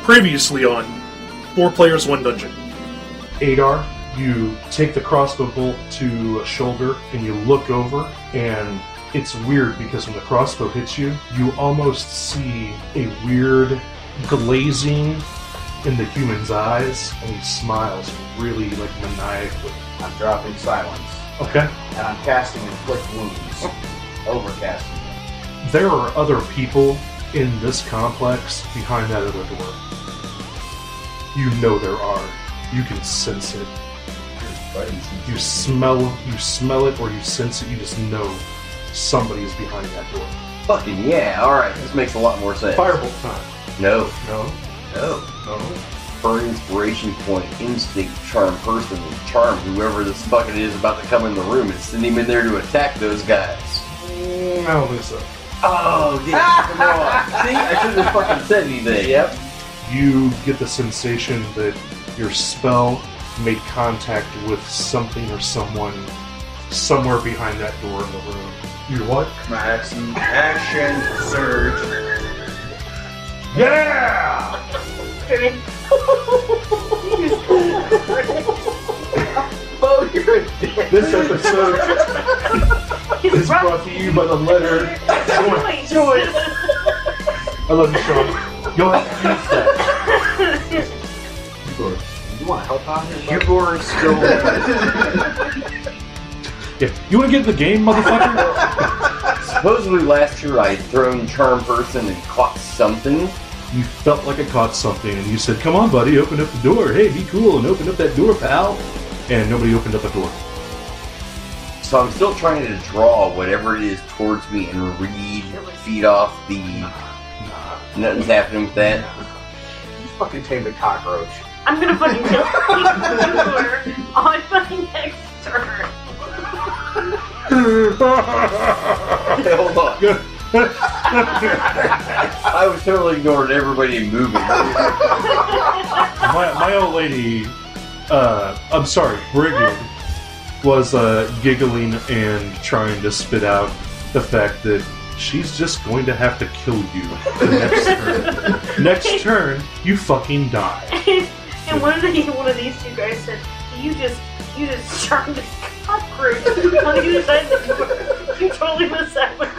Previously on 4 Players, 1 Dungeon. Adar, you take the crossbow bolt to a shoulder and you look over, and it's weird because when the crossbow hits you, you almost see a weird glazing in the human's eyes, and he smiles really maniacally. I'm dropping silence. Okay. And I'm casting inflict wounds. Overcasting. There are other people in this complex behind that other door. You know there are. You can sense it. You smell it, or you sense it. You just know somebody is behind that door. Fucking yeah! All right, this makes a lot more sense. Firebolt time. No. For inspiration point, instinct, charm person, charm whoever this fucking is about to come in the room and send him in there to attack those guys. No, Lisa. Oh, yeah, come on. See, I shouldn't have fucking said anything. Yep. You get the sensation that your spell made contact with something or someone somewhere behind that door in the room. You what? Action surge. Yeah! Oh, you're a dick. This episode is brought to you by the letter Joy. I love you, Sean. Go ahead and use that. You want help out here? Hugor still. Yeah. You want to get in the game, motherfucker? Supposedly last year I had thrown charm person and caught something. You felt like I caught something, and you said, "Come on, buddy, open up the door. Hey, be cool and open up that door, pal." And nobody opened up the door. So I'm still trying to draw whatever it is towards me and feed off the... Nothing's happening with that. You fucking tamed a cockroach. I'm gonna fucking kill you on my fucking next turn. Hey, hold on. I was totally ignoring everybody moving. My old lady, I'm sorry, Brigid, was giggling and trying to spit out the fact that she's just going to have to kill you the next turn. Next turn, you fucking die. And one of these two guys said, "You just charmed a cockroach on the other side of the door. You totally missed that one."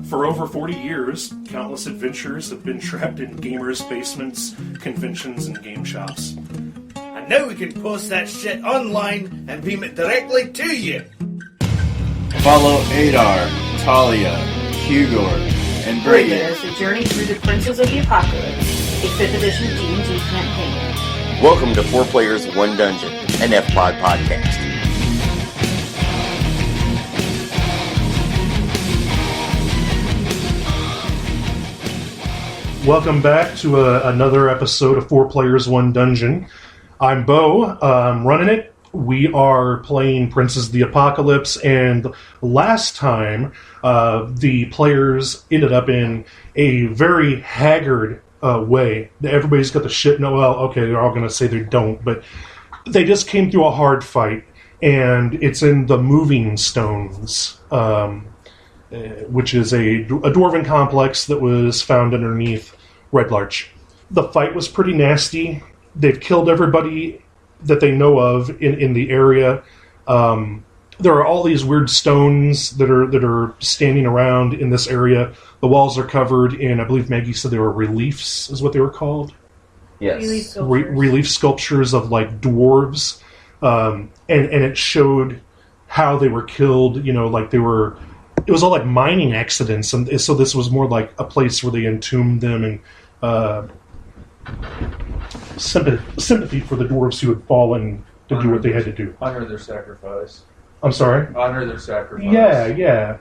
For over 40 years, countless adventurers have been trapped in gamers' basements, conventions, and game shops. And now we can post that shit online and beam it directly to you. Follow Adar, Talia, Hugor, and Brigid as they journey through the Princes of the Apocalypse, a 5th edition D&D campaign. Welcome to 4 Players, 1 Dungeon, an F-Pod podcast. Welcome back to another episode of 4 Players, 1 Dungeon. I'm Bo. I'm running it. We are playing Princes of the Apocalypse, and last time the players ended up in a very haggard way. Everybody's got the shit. No, well, okay, they're all going to say they don't, but they just came through a hard fight, and it's in the Moving Stones, which is a dwarven complex that was found underneath Red Larch. The fight was pretty nasty. They've killed everybody that they know of in the area. There are all these weird stones that are standing around in this area. The walls are covered in, I believe Maggie said they were reliefs, is what they were called. Yes. Relief sculptures of like dwarves, and it showed how they were killed. You know, like they were. It was all like mining accidents, and so this was more like a place where they entombed them, and sympathy for the dwarves who had fallen to do what they had to do. Honor their sacrifice. I'm sorry? Honor their sacrifice. Yeah.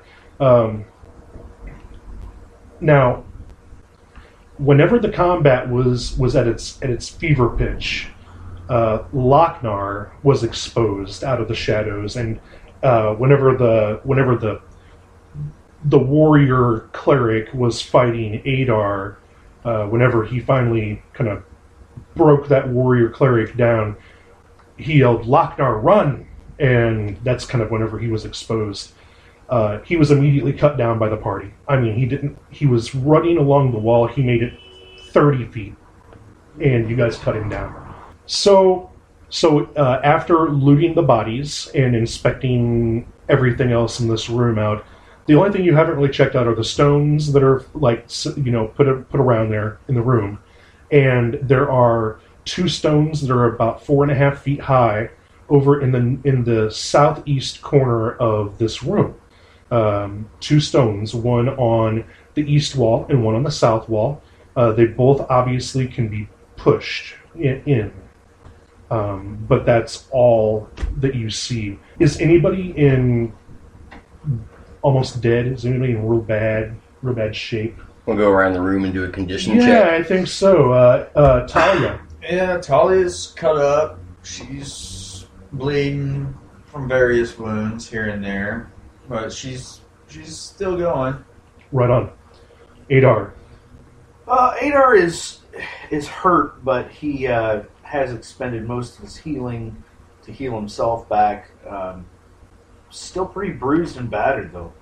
Now, whenever the combat was at its fever pitch, Lochnar was exposed out of the shadows, and whenever the warrior cleric was fighting Adar, whenever he finally kind of broke that warrior cleric down, he yelled, "Lochnar, run!" And that's kind of whenever he was exposed. he was immediately cut down by the party. I mean, he was running along the wall. He made it 30 feet, and you guys cut him down. So after looting the bodies and inspecting everything else in this room out, the only thing you haven't really checked out are the stones that are put around there in the room, and there are 2 stones that are about 4.5 feet high over in the southeast corner of this room. 2 stones, one on the east wall and one on the south wall. They both obviously can be pushed in. But that's all that you see. Is anybody in almost dead? Is anybody in real bad shape? We'll go around the room and do a condition Yeah, check. I think so. Talia. Yeah, Talia's cut up. She's bleeding from various wounds here and there, but she's still going. Right on. Adar. Adar is hurt, but he has expended most of his healing to heal himself back. Still pretty bruised and battered, though.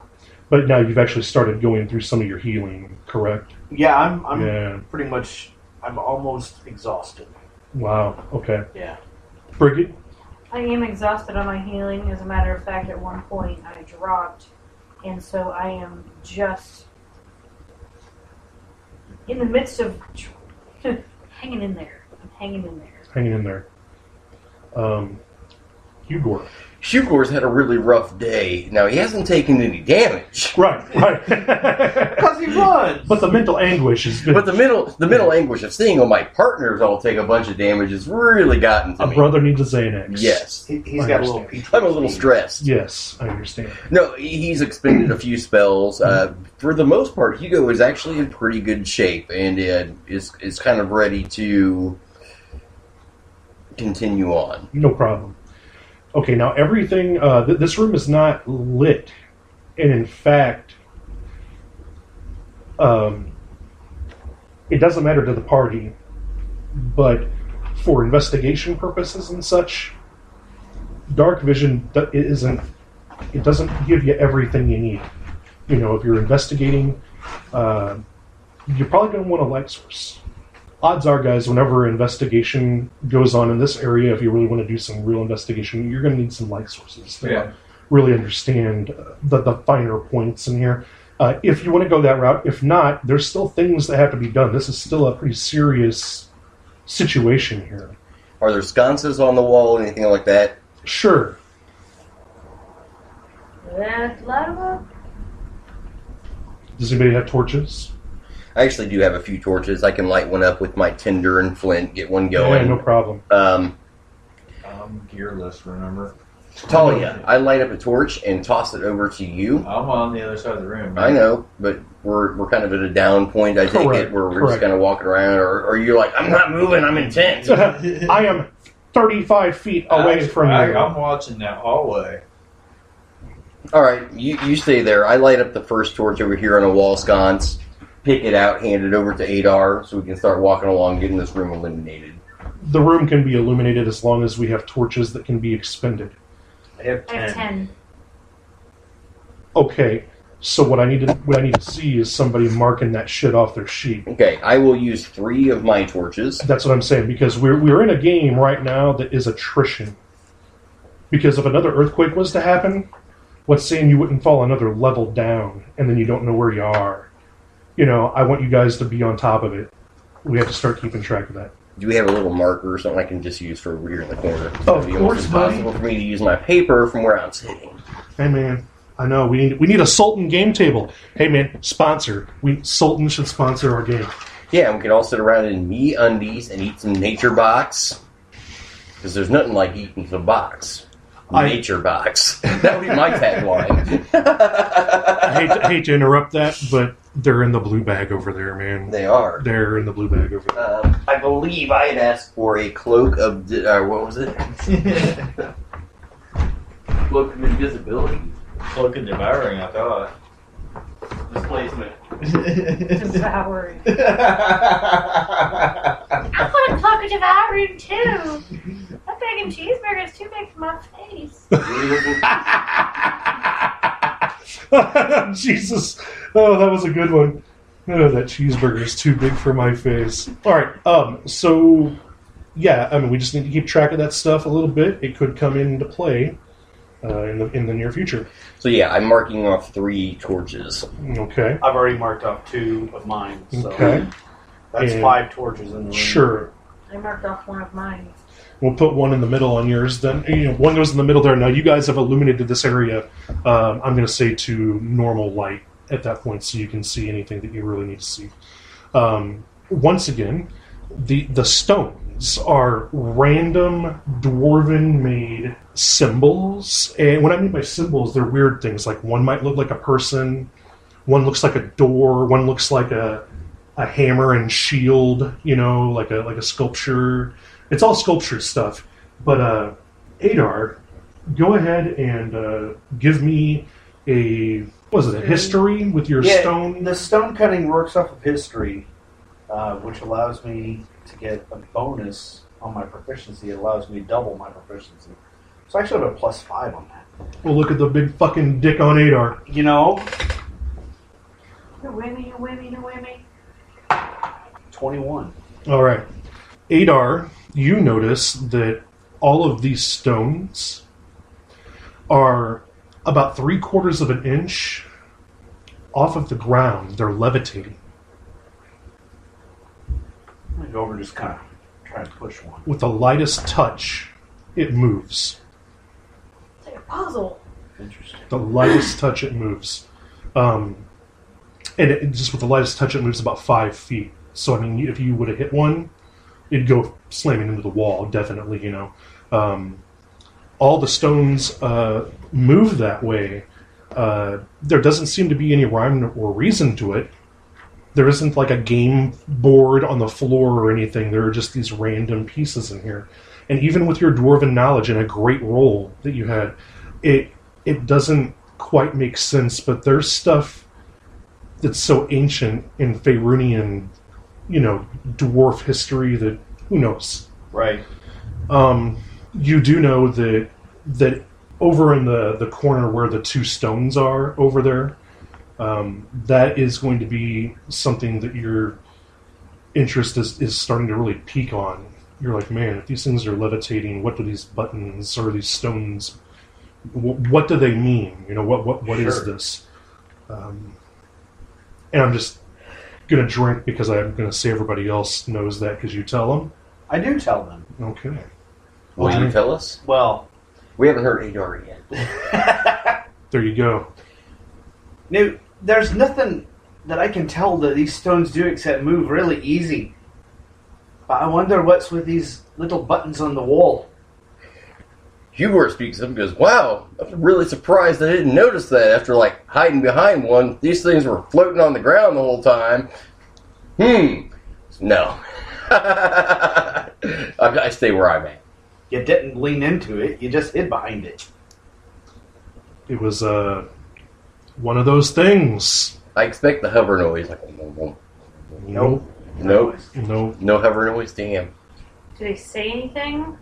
But now you've actually started going through some of your healing, correct? Yeah, I'm Yeah. pretty much. I'm almost exhausted. Wow. Okay. Yeah. Brigitte? I am exhausted on my healing. As a matter of fact, at one point I dropped, and so I am just in the midst of hanging in there. I'm hanging in there. Hanging in there. Hugor. Shugor's had a really rough day. Now, he hasn't taken any damage. Right. Because he runs! But the mental anguish is good. But the mental anguish of seeing all my partners all take a bunch of damage has really gotten to A me. brother needs a Xanax. Yes. He's I got a little understand. PTSD. I'm a little stressed. Yes, I understand. No, he's expended a few spells. For the most part, Hugo is actually in pretty good shape and is kind of ready to continue on. No problem. Okay, now everything, this room is not lit. And in fact, it doesn't matter to the party, but for investigation purposes and such, dark vision it doesn't give you everything you need. You know, if you're investigating, you're probably going to want a light source. Odds are, guys, whenever investigation goes on in this area, if you really want to do some real investigation, you're going to need some light sources to really understand the finer points in here. If you want to go that route, if not, there's still things that have to be done. This is still a pretty serious situation here. Are there sconces on the wall, anything like that? Sure. Let's light 'em up. Does anybody have torches? I actually do have a few torches. I can light one up with my tinder and flint, get one Yeah, going. no problem. I'm gearless, remember? Talia, I light up a torch and toss it over to you. I'm on the other side of the room. I know, but we're kind of at a down point, I take Correct, it, where we're correct. just kind of walking around, or you're like, I'm not moving, I'm intent. I am 35 feet away from you. I'm watching that hallway. All right, you stay there. I light up the first torch over here on a wall sconce, pick it out, hand it over to Adar, so we can start walking along, getting this room illuminated. The room can be illuminated as long as we have torches that can be expended. I have I have 10. Okay, so what I need to see is somebody marking that shit off their sheet. Okay, I will use 3 of my torches. That's what I'm saying, because we're in a game right now that is attrition. Because if another earthquake was to happen, what's saying you wouldn't fall another level down, and then you don't know where you are? You know, I want you guys to be on top of it. We have to start keeping track of that. Do we have a little marker or something I can just use for over here in the corner? Of It'd be almost course, buddy. impossible for me to use my paper from where I'm sitting. Hey man, I know we need a Sultan game table. Hey man, sponsor. Sultan should sponsor our game. Yeah, and we could all sit around in me undies and eat some nature box. Because there's nothing like eating some box. Nature box. That would be my tagline. I hate to interrupt that, but they're in the blue bag over there, man. They are. They're in the blue bag over there. I believe I had asked for a cloak of... what was it? Cloak of invisibility. Cloak of devouring, I thought. Displacement. Devouring. I want a cloak of devouring too. That bacon cheeseburger is too big for my face. Jesus. Oh, that was a good one. Oh, that cheeseburger is too big for my face. All right. So, yeah, I mean, we just need to keep track of that stuff a little bit. It could come into play in the near future. So yeah, I'm marking off 3 torches. Okay. I've already marked off 2 of mine, so Okay. that's And- 5 torches in the room. Sure. I marked off one of mine. We'll put one in the middle on yours. Then one goes in the middle there. Now you guys have illuminated this area. I'm going to say to normal light at that point, so you can see anything that you really need to see. Once again, the stones are random dwarven-made symbols, and what I mean by symbols, they're weird things. Like one might look like a person, one looks like a door, one looks like a hammer and shield. Like a sculpture. It's all sculpture stuff. But Adar, go ahead and give me a history with your stone? The stone cutting works off of history, which allows me to get a bonus on my proficiency. It allows me to double my proficiency. So I actually have a +5 on that. Well, look at the big fucking dick on Adar. You know? You whammy, you whammy, you whammy. 21. All right. Adar, you notice that all of these stones are about 3/4 of an inch off of the ground. They're levitating. I'm going to go over and just kind of try and push one. With the lightest touch, it moves. It's like a puzzle. Interesting. The lightest touch, it moves. And just with the lightest touch, it moves about 5 feet. So, I mean, if you would have hit one, it'd go slamming into the wall, definitely, All the stones move that way. There doesn't seem to be any rhyme or reason to it. There isn't like a game board on the floor or anything. There are just these random pieces in here. And even with your dwarven knowledge and a great roll that you had, it doesn't quite make sense, but there's stuff that's so ancient in Faerunian, dwarf history that who knows. Right. You do know that over in the corner where the 2 stones are over there, that is going to be something that your interest is starting to really peak on. You're like, man, if these things are levitating, what do these buttons or these stones, what do they mean? What is Sure. this? And I'm just going to drink because I'm going to say everybody else knows that because you tell them. I do tell them. Okay. Will you tell us? Well, We haven't heard Adar yet. There you go. now, there's nothing that I can tell that these stones do except move really easy. But I wonder what's with these little buttons on the wall. Hubert speaks up and goes, wow, I'm really surprised I didn't notice that after, hiding behind one. These things were floating on the ground the whole time. No. I stay where I'm at. You didn't lean into it, you just hid behind it. It was one of those things. I expect the hover noise. Nope. Nope. Nope. No hover noise, damn. Do they say anything?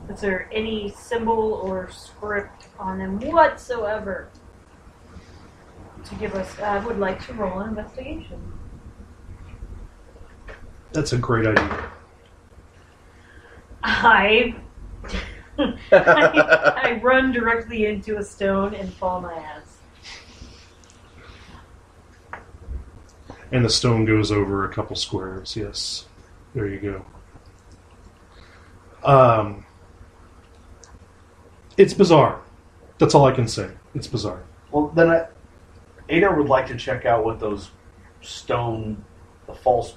Is there any symbol or script on them whatsoever to give us? I would like to roll an investigation. That's a great idea. I run directly into a stone and fall my ass. And the stone goes over a couple squares, yes. There you go. It's bizarre. That's all I can say. It's bizarre. Well, then Adar would like to check out what those the false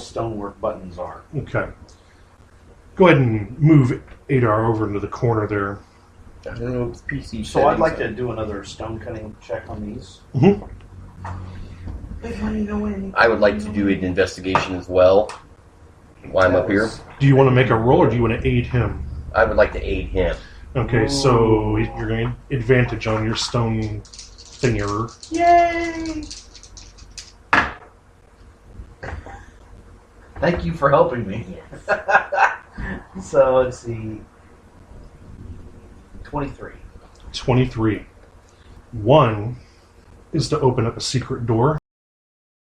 stonework buttons are. Okay. Go ahead and move Adar over into the corner there. I don't know if it's PC So I'd like settings. to do another stone cutting check on these. Mm-hmm. I would like to do an investigation as well while I'm up here. Do you want to make a roll or do you want to aid him? I would like to aid him. Okay, so you're going to advantage on your stone thinger. Yay! Thank you for helping me. Yes. So let's see. 23. 23. One is to open up a secret door.